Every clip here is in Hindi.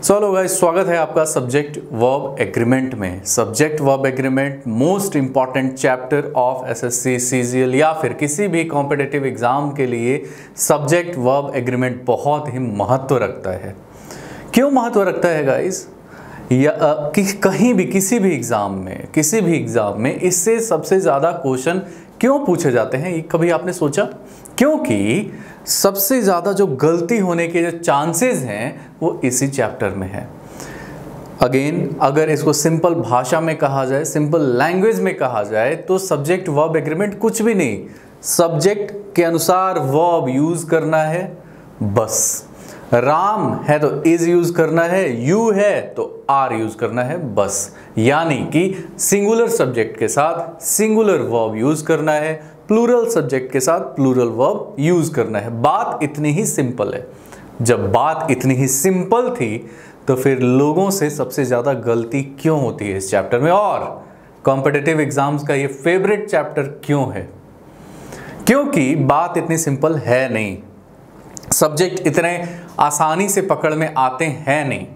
हेलो गाइस, स्वागत है आपका सब्जेक्ट वर्ब एग्रीमेंट में। Subject verb agreement most important chapter of SSC CGL या फिर किसी भी कॉम्पिटिटिव एग्जाम के लिए सब्जेक्ट वर्ब एग्रीमेंट बहुत ही महत्व रखता है। क्यों महत्व रखता है गाइस? या कहीं भी किसी भी एग्जाम में इससे सबसे ज़्यादा क्वेश्चन क्यों पूछे जाते हैं, ये कभी आपने सोचा? क्योंकि सबसे ज़्यादा जो गलती होने के जो चांसेस हैं वो इसी चैप्टर में है। अगेन, अगर इसको सिंपल भाषा में कहा जाए, सिंपल लैंग्वेज में कहा जाए तो सब्जेक्ट वर्ब एग्रीमेंट कुछ भी नहीं, सब्जेक्ट के अनुसार वर्ब यूज करना है बस। राम है तो इज यूज करना है, यू है तो आर यूज करना है बस। यानी कि सिंगुलर सब्जेक्ट के साथ सिंगुलर वर्ब यूज करना है, प्लूरल सब्जेक्ट के साथ प्लूरल वर्ब यूज करना है। बात इतनी ही सिंपल है। जब बात इतनी ही सिंपल थी तो फिर लोगों से सबसे ज्यादा गलती क्यों होती है इस चैप्टर में, और कॉम्पिटिटिव एग्जाम्स का ये फेवरेट चैप्टर क्यों है? क्योंकि बात इतनी सिंपल है नहीं, सब्जेक्ट इतने आसानी से पकड़ में आते हैं नहीं।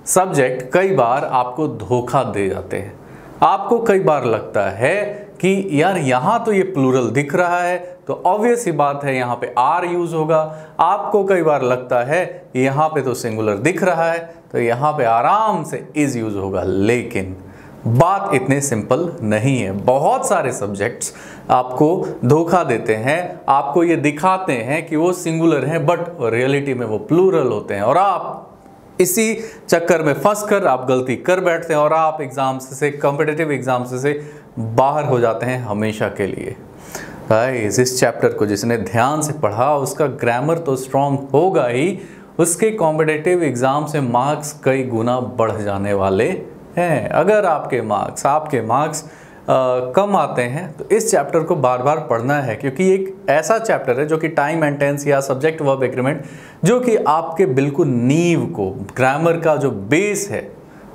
सब्जेक्ट कई बार आपको धोखा दे जाते हैं। आपको कई बार लगता है कि यार यहाँ तो ये प्लूरल दिख रहा है तो ऑब्वियस ही बात है यहाँ पे आर यूज होगा। आपको कई बार लगता है यहाँ पे तो सिंगुलर दिख रहा है तो यहाँ पे आराम से इज यूज होगा। लेकिन बात इतने सिंपल नहीं है। बहुत सारे सब्जेक्ट्स आपको धोखा देते हैं, आपको ये दिखाते हैं कि वो सिंगुलर हैं बट रियलिटी में वो प्लूरल होते हैं, और आप इसी चक्कर में फंसकर आप गलती कर बैठते हैं और आप एग्जाम्स से, कॉम्पिटिटिव एग्जाम्स से बाहर हो जाते हैं हमेशा के लिए। गाइस, इस चैप्टर को जिसने ध्यान से पढ़ा उसका ग्रामर तो स्ट्रांग होगा ही, उसके कॉम्पिटिटिव एग्जाम से मार्क्स कई गुना बढ़ जाने वाले हैं। अगर आपके मार्क्स कम आते हैं तो इस चैप्टर को बार बार पढ़ना है, क्योंकि एक ऐसा चैप्टर है जो कि टाइम एंड टेंस या सब्जेक्ट वर्ब एग्रीमेंट जो कि आपके बिल्कुल नींव को, ग्रामर का जो बेस है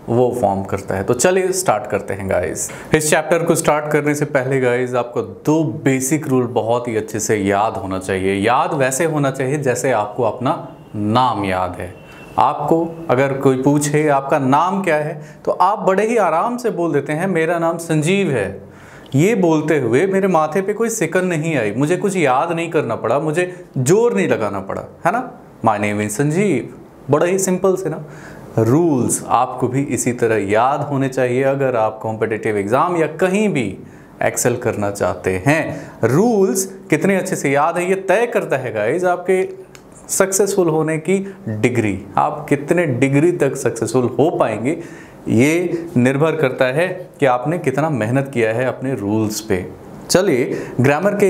वो फॉर्म करता है। तो चलिए स्टार्ट करते हैं गाइस। इस चैप्टर को स्टार्ट करने से पहले गाइस आपको दो बेसिक रूल बहुत ही अच्छे से याद होना चाहिए। याद वैसे होना चाहिए जैसे आपको अपना नाम याद है। आपको अगर कोई पूछे आपका नाम क्या है तो आप बड़े ही आराम से बोल देते हैं मेरा नाम संजीव है। ये बोलते हुए मेरे माथे पे कोई सिकन नहीं आई, मुझे कुछ याद नहीं करना पड़ा, मुझे जोर नहीं लगाना पड़ा, है ना। माय नेम इज संजीव, बड़ा ही सिंपल से ना। रूल्स आपको भी इसी तरह याद होने चाहिए अगर आप कॉम्पिटिटिव एग्जाम या कहीं भी एक्सेल करना चाहते हैं। रूल्स कितने अच्छे से याद है ये तय करता है गाइज आपके सक्सेसफुल होने की डिग्री। आप कितने डिग्री तक सक्सेसफुल हो पाएंगे ये निर्भर करता है कि आपने कितना मेहनत किया है अपने रूल्स पे। चलिए ग्रामर के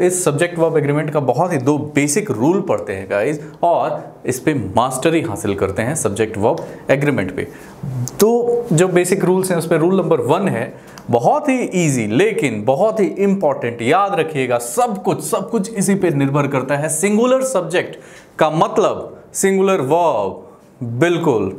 इस सब्जेक्ट वर्ब एग्रीमेंट का बहुत ही दो बेसिक रूल पढ़ते हैं गाइस, और इस पे मास्टरी हासिल करते हैं सब्जेक्ट वर्ब एग्रीमेंट पे। तो जो बेसिक रूल्स हैं उस पे रूल नंबर 1 है, बहुत ही इजी लेकिन बहुत ही इंपॉर्टेंट। याद रखिएगा, सब कुछ इसी पे निर्भर करता है। सिंगुलर सब्जेक्ट का मतलब सिंगुलर वर्ब, बिल्कुल।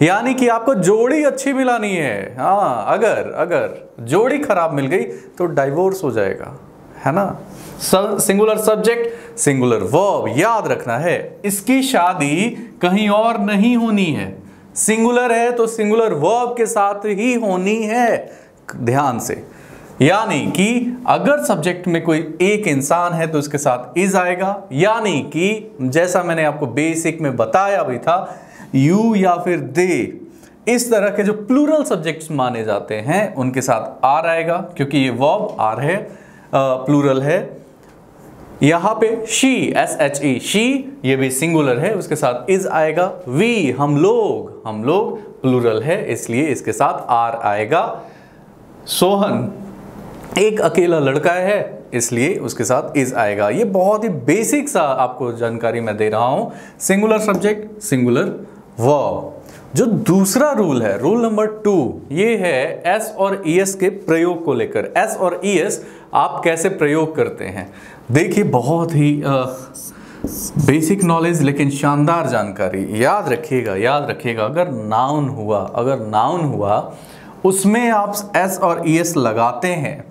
यानी कि आपको जोड़ी अच्छी मिलानी है। हाँ, अगर जोड़ी खराब मिल गई तो डाइवोर्स हो जाएगा, है ना। सिंगुलर सब्जेक्ट सिंगुलर वर्ब याद रखना है। इसकी शादी कहीं और नहीं होनी है। सिंगुलर है तो सिंगुलर वर्ब के साथ ही होनी है, ध्यान से। यानी कि अगर सब्जेक्ट में कोई एक इंसान है तो उसके साथ इज आएगा, यानी कि जैसा मैंने आपको बेसिक में बताया भी था, यू या फिर दे, इस तरह के जो प्लूरल सब्जेक्ट्स माने जाते हैं उनके साथ आर आएगा, क्योंकि ये वर्ब आर है, प्लूरल है। यहां पे शी, SHE, शी, ये भी सिंगुलर है, उसके साथ इज आएगा। वी, हम लोग प्लूरल है इसलिए इसके साथ आर आएगा। सोहन एक अकेला लड़का है इसलिए उसके साथ इज आएगा। ये बहुत ही बेसिक सा आपको जानकारी मैं दे रहा हूं। Singular subject singular verb. जो दूसरा रूल है, रूल नंबर 2, ये है एस और ईएस के प्रयोग को लेकर। एस और ईएस आप कैसे प्रयोग करते हैं, देखिए बहुत ही बेसिक नॉलेज लेकिन शानदार जानकारी। याद रखिएगा अगर नाउन हुआ उसमें आप एस और ईएस लगाते हैं,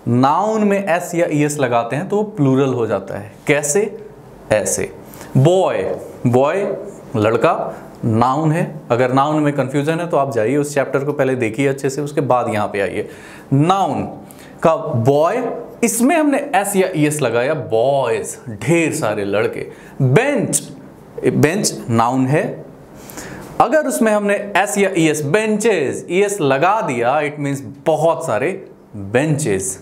नाउन में एस या ईएस लगाते हैं तो वो प्लूरल हो जाता है। कैसे? ऐसे, बॉय लड़का, नाउन है। अगर नाउन में कंफ्यूजन है तो आप जाइए उस चैप्टर को पहले देखिए अच्छे से, उसके बाद यहाँ पे आइए। नाउन का बॉय, इसमें हमने एस या ईएस लगाया, बॉयज ढेर सारे लड़के। बेंच, बेंच नाउन है, अगर उसमें हमने एस या ईएस, बेंचेस ईएस लगा दिया, इट मींस बहुत सारे benches.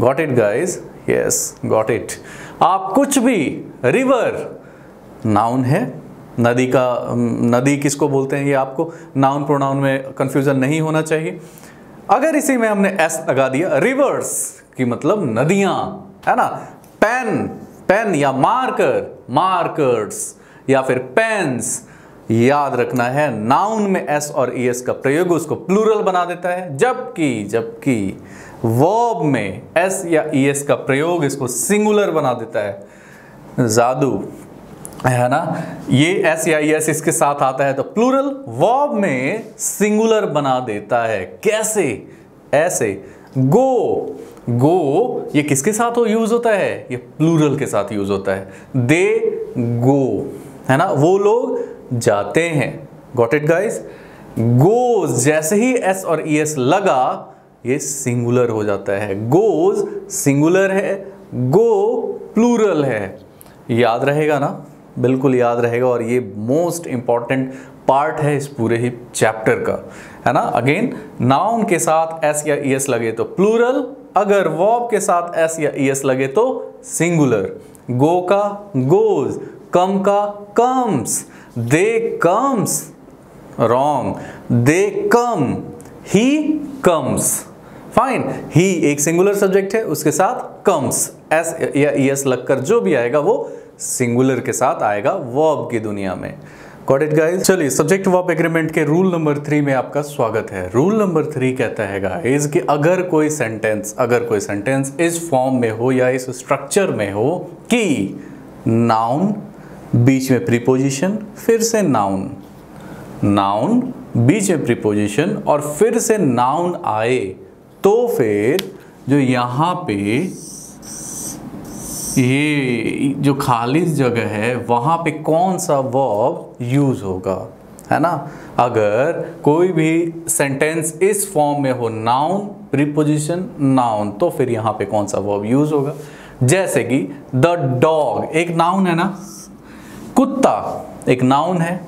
Got it guys? Yes, got it. आप कुछ भी, रिवर नाउन है, नदी का, नदी किसको बोलते हैं ये आपको नाउन प्रोनाउन में कंफ्यूजन नहीं होना चाहिए। अगर इसी में हमने एस लगा दिया, रिवर्स की मतलब नदियां, है ना। पेन, पेन या मार्कर, मार्कर्स या फिर पेन्स। याद रखना है नाउन में एस और ईएस का प्रयोग उसको प्लूरल बना देता है, जबकि वर्ब में एस या ईएस का प्रयोग इसको सिंगुलर बना देता है। जादू है ना, ये एस या ईएस इसके साथ आता है तो प्लूरल, वर्ब में सिंगुलर बना देता है। कैसे? ऐसे। गो, गो ये किसके साथ यूज होता है? ये प्लूरल के साथ यूज होता है। दे गो, है ना, वो लोग जाते हैं। Got it guys? गोज, जैसे ही एस और ईएस लगा ये सिंगुलर हो जाता है। गोज सिंगुलर है, गो प्लूरल है। याद रहेगा ना? बिल्कुल याद रहेगा, और ये मोस्ट इंपॉर्टेंट पार्ट है इस पूरे ही चैप्टर का, है ना। अगेन, नाउन के साथ एस या ईएस लगे तो प्लूरल, अगर वर्ब के साथ एस या ईएस लगे तो सिंगुलर। गो का गोज, कम का comes, they comes, wrong, they come, he comes. Fine, he एक सिंगुलर सब्जेक्ट है, उसके साथ कम्स, एस या ईएस लगकर जो भी आएगा वो सिंगुलर के साथ आएगा वर्ब की दुनिया में। Got it guys? चलिए, सब्जेक्ट वर्ब एग्रीमेंट के रूल नंबर 3 में आपका स्वागत है। रूल नंबर 3 कहता है गाइस कि अगर कोई सेंटेंस इस फॉर्म में हो या इस स्ट्रक्चर में हो कि नाउन बीच में प्रीपोजिशन, फिर से नाउन, नाउन बीच में प्रीपोजिशन और फिर से नाउन आए, तो फिर जो यहाँ पे ये जो खाली जगह है वहाँ पे कौन सा वर्ब यूज होगा, है ना। अगर कोई भी सेंटेंस इस फॉर्म में हो, नाउन प्रीपोजिशन नाउन, तो फिर यहाँ पे कौन सा वर्ब यूज होगा। जैसे कि द डॉग एक नाउन है ना, कुत्ता एक नाउन है,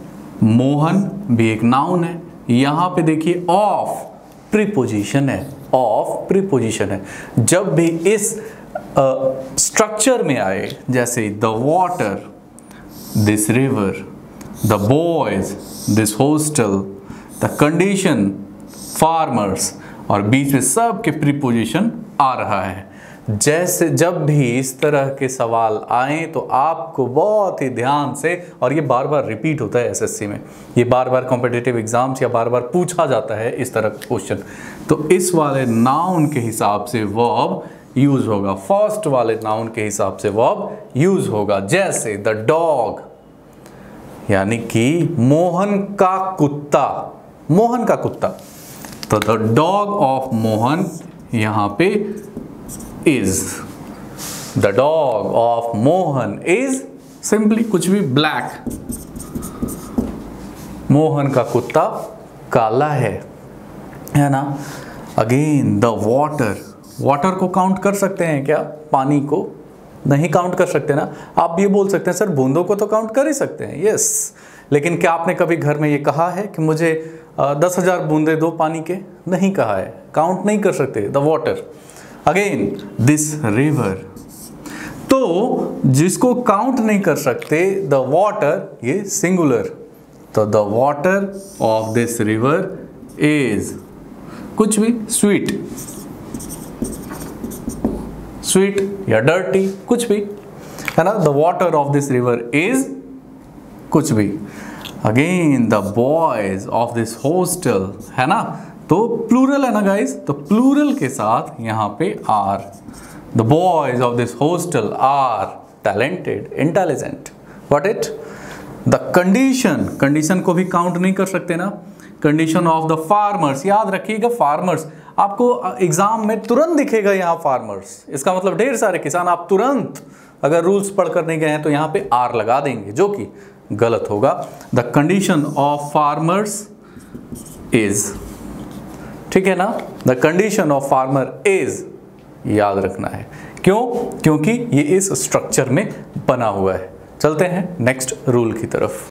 मोहन भी एक नाउन है। यहाँ पे देखिए ऑफ प्रीपोजिशन है, ऑफ प्रीपोजिशन है। जब भी इस स्ट्रक्चर में आए, जैसे the water, this river, the boys, this hostel, the condition, farmers, और बीच में सब के प्रीपोजिशन आ रहा है। जैसे जब भी इस तरह के सवाल आए तो आपको बहुत ही ध्यान से, और ये बार बार रिपीट होता है एसएससी में, ये बार बार कॉम्पिटिटिव एग्जाम्स या बार बार पूछा जाता है इस तरह का क्वेश्चन, तो इस वाले नाउन के हिसाब से वर्ब यूज होगा, फर्स्ट वाले नाउन के हिसाब से वर्ब यूज होगा। जैसे द डॉग यानी कि मोहन का कुत्ता, मोहन का कुत्ता, तो द डॉग ऑफ मोहन यहाँ पे is, the dog of Mohan is simply कुछ भी ब्लैक, मोहन का कुत्ता काला है ना। अगेन द वाटर, वाटर को काउंट कर सकते हैं क्या? पानी को नहीं काउंट कर सकते ना। आप ये बोल सकते हैं सर बूंदों को तो काउंट कर ही सकते हैं, यस, लेकिन क्या आपने कभी घर में ये कहा है कि मुझे 10,000 बूंदे दो पानी के? नहीं कहा है, काउंट नहीं कर सकते the water. Again this river, तो जिसको काउंट नहीं कर सकते द वाटर, ये सिंगुलर, तो the water of this river is कुछ भी, स्वीट, स्वीट या डर्टी, कुछ भी, है ना। The water of this river is कुछ भी। Again the boys of this hostel, है ना, तो प्लूरल है ना गाइस, तो प्लूरल के साथ यहाँ पे are, the boys of this hostel are talented, intelligent. What it? The condition, condition को भी काउंट नहीं कर सकते ना। कंडीशन ऑफ द फार्मर्स, याद रखिएगा फार्मर्स आपको एग्जाम में तुरंत दिखेगा यहाँ फार्मर्स, इसका मतलब ढेर सारे किसान। आप तुरंत अगर रूल्स पढ़कर नहीं गए हैं तो यहाँ पे आर लगा देंगे, जो कि गलत होगा। The condition of farmers is, ठीक है ना, the condition of farmer is याद रखना है। क्यों? क्योंकि ये इस स्ट्रक्चर में बना हुआ है। चलते हैं नेक्स्ट रूल की तरफ।